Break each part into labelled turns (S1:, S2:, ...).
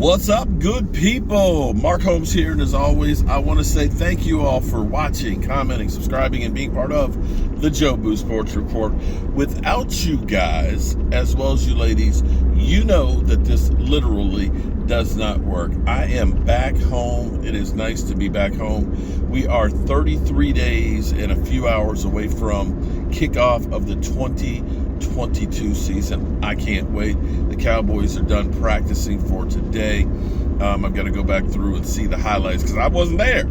S1: What's up, good people? Mark Holmes here, and as always, I want to say thank you all for watching, commenting, subscribing, and being part of the Joe Boo Sports Report. Without you guys, as well as you ladies, you know that this literally does not work. I am back home. It is nice to be back home. We are 33 days and a few hours away from kickoff of the 2022 season. I can't wait. The Cowboys are done practicing for today. I've got to go back through and see the highlights because I wasn't there.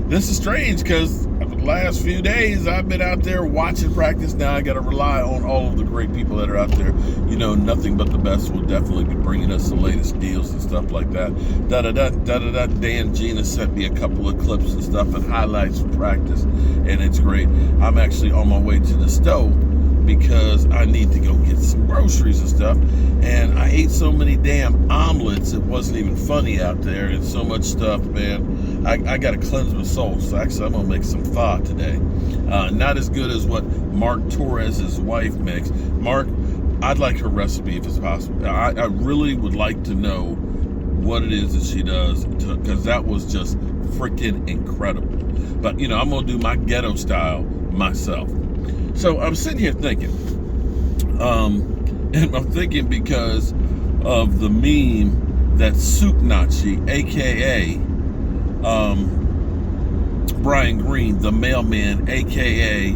S1: This is strange because the last few days I've been out there watching practice. Now I got to rely on all of the great people that are out there. You know, nothing but the best will definitely be bringing us the latest deals and stuff like that. Dan Gina sent me a couple of clips and stuff and highlights from practice, and it's great. I'm actually on my way to the store because I need to go get some groceries and stuff. And I ate so many damn omelets, it wasn't even funny out there, and so much stuff, man. I got to cleanse my soul. So actually, I'm going to make some pho today. Not as good as what Mark Torres' wife makes. Mark, I'd like her recipe if it's possible. I really would like to know what it is that she does, because that was just freaking incredible. But, you know, I'm going to do my ghetto style myself. So I'm sitting here thinking, and I'm thinking because of the meme that Soup Nazi, aka Brian Green, the mailman, aka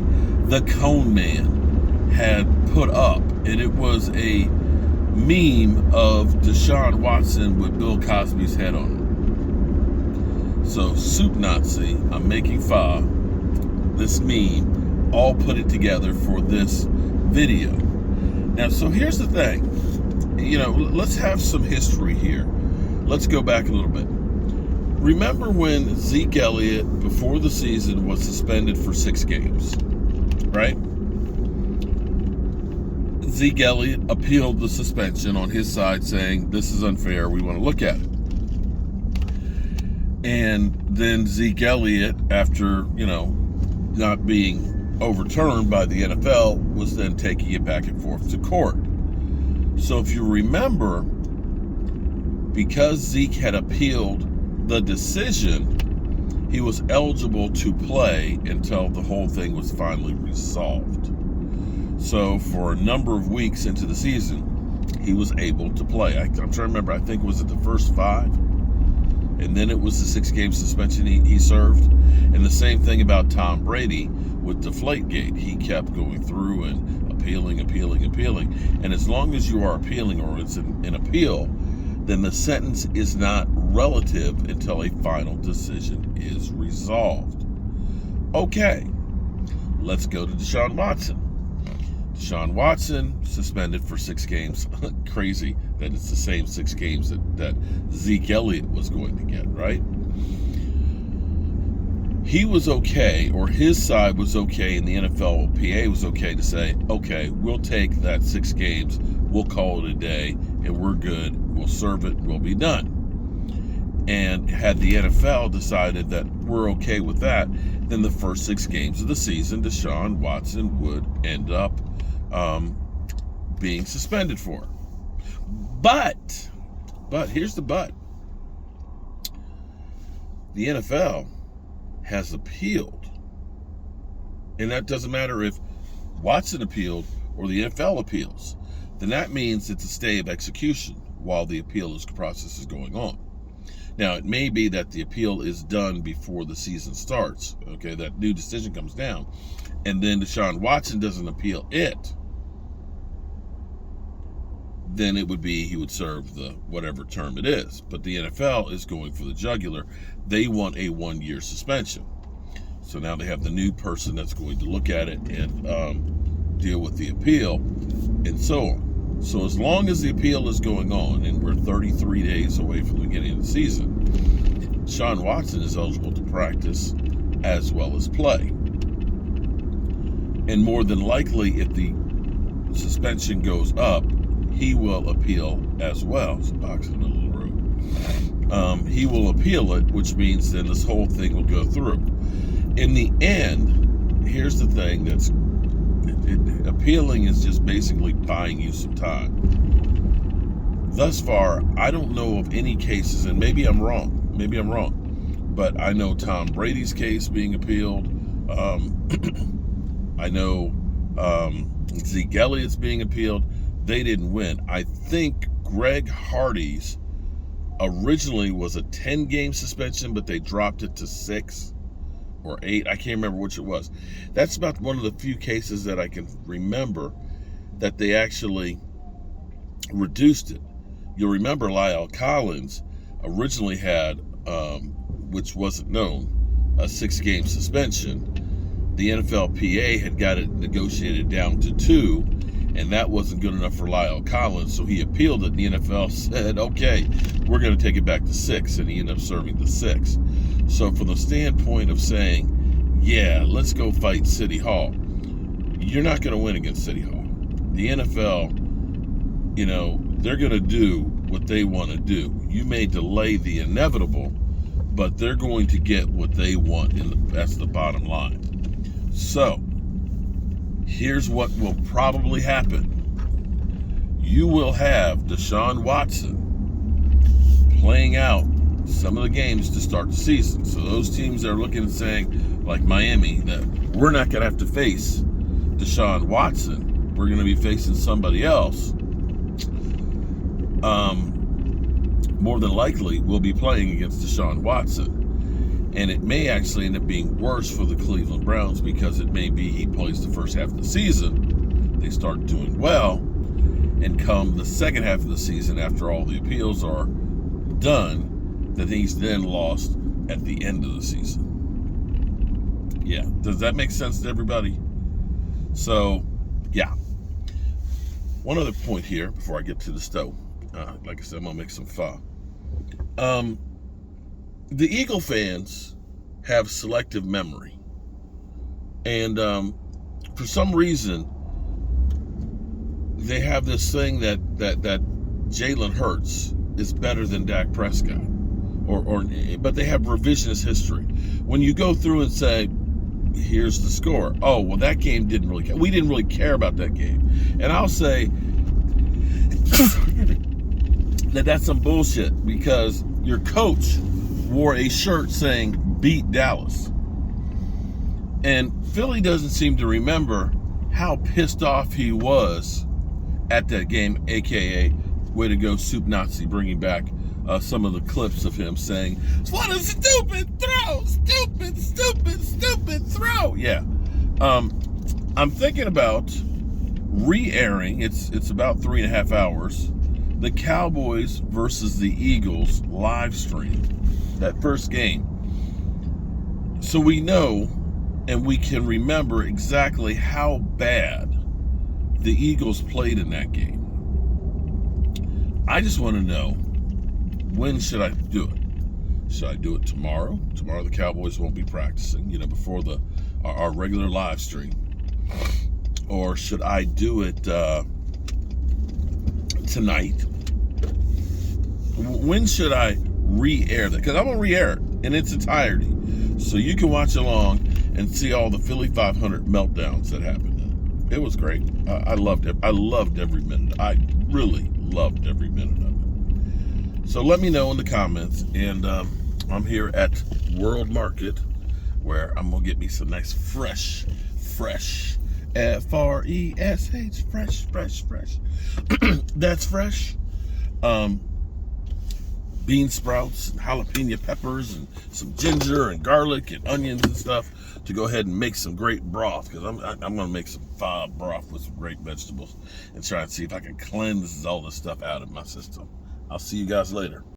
S1: the Cone Man, had put up, and it was a meme of DeShaun Watson with Bill Cosby's head on it. So Soup Nazi, I'm making pho, this meme, all put it together for this video. Now, so here's the thing. You know, let's have some history here. Let's go back a little bit. Remember when Zeke Elliott, before the season, was suspended for 6 games, right? Zeke Elliott appealed the suspension on his side, saying, this is unfair, we want to look at it. And then Zeke Elliott, after, you know, not being overturned by the NFL, was then taking it back and forth to court. So if you remember, because Zeke had appealed the decision, he was eligible to play until the whole thing was finally resolved. So for a number of weeks into the season, he was able to play. I'm trying to remember, I think, was it the first 5? And then it was the 6-game suspension he served. And the same thing about Tom Brady with Deflategate. He kept going through and appealing. And as long as you are appealing, or it's an appeal, then the sentence is not relative until a final decision is resolved. Okay, let's go to DeShaun Watson. DeShaun Watson suspended for 6 games. Crazy that it's the same 6 games that Zeke Elliott was going to get, right? He was okay, or his side was okay, and the NFLPA was okay to say, okay, we'll take that 6 games, we'll call it a day, and we're good, we'll serve it, we'll be done. And had the NFL decided that we're okay with that, then the first 6 games of the season, DeShaun Watson would end up being suspended for. But here's the but. The NFL has appealed. And that doesn't matter if Watson appealed or the NFL appeals. Then that means it's a stay of execution while the appeal process is going on. Now, it may be that the appeal is done before the season starts. Okay, that new decision comes down, and then DeShaun Watson doesn't appeal it. Then it would be he would serve the whatever term it is. But the NFL is going for the jugular. They want a 1-year suspension. So now they have the new person that's going to look at it and deal with the appeal and so on. So as long as the appeal is going on, and we're 33 days away from the beginning of the season, DeShaun Watson is eligible to practice as well as play. And more than likely, if the suspension goes up, he will appeal as well. It's a box in the middle of the room. He will appeal it, which means then this whole thing will go through. In the end, here's the thing that's appealing is just basically buying you some time. thus far, I don't know of any cases, and maybe I'm wrong, but I know Tom Brady's case being appealed. I know Zeke Elliott's being appealed. They didn't win. I think Greg Hardy's originally was a 10-game suspension, but they dropped it to 6 or 8. I can't remember which it was. That's about one of the few cases that I can remember that they actually reduced it. You'll remember Lyle Collins originally had, which wasn't known, a 6-game suspension. The NFLPA had got it negotiated down to 2, and that wasn't good enough for Lyle Collins, so he appealed it, and the NFL said, okay, we're going to take it back to 6, and he ended up serving the 6. So from the standpoint of saying, yeah, let's go fight City Hall, you're not going to win against City Hall. The NFL, they're going to do what they want to do. You may delay the inevitable, but they're going to get what they want, that's the bottom line. So, here's what will probably happen. You will have DeShaun Watson playing out some of the games to start the season. So those teams that are looking and saying, like Miami, that we're not going to have to face DeShaun Watson. We're going to be facing somebody else. More than likely, we'll be playing against DeShaun Watson. And it may actually end up being worse for the Cleveland Browns, because it may be he plays the first half of the season, they start doing well, and come the second half of the season, after all the appeals are done, that he's then lost at the end of the season. Yeah, does that make sense to everybody? So, yeah. One other point here before I get to the stove. Like I said, I'm going to make some pho. The Eagle fans have selective memory. And for some reason, they have this thing that Jalen Hurts is better than Dak Prescott. But they have revisionist history. When you go through and say, here's the score. Oh, well, that game didn't really care. We didn't really care about that game. And I'll say that's some bullshit, because your coach wore a shirt saying beat Dallas. And Philly doesn't seem to remember how pissed off he was at that game, aka way to go Soup Nazi, bringing back some of the clips of him saying, what a stupid throw, stupid throw. Yeah. I'm thinking about re-airing, it's about 3.5 hours, the Cowboys versus the Eagles live stream, that first game. So we know and we can remember exactly how bad the Eagles played in that game. I just want to know, when should I do it? Should I do it tomorrow? Tomorrow the Cowboys won't be practicing, before our regular live stream. Or should I do it tonight? When should I re-air that? Because I'm going to re-air it in its entirety, so you can watch along and see all the Philly 500 meltdowns that happened. It was great. I loved it. I loved every minute. I really loved every minute of it. So let me know in the comments. And I'm here at World Market, where I'm going to get me some nice fresh, Fresh, fresh. That's fresh. Bean sprouts and jalapeno peppers and some ginger and garlic and onions and stuff to go ahead and make some great broth, because I'm going to make some pho broth with some great vegetables and try and see if I can cleanse all this stuff out of my system. I'll see you guys later.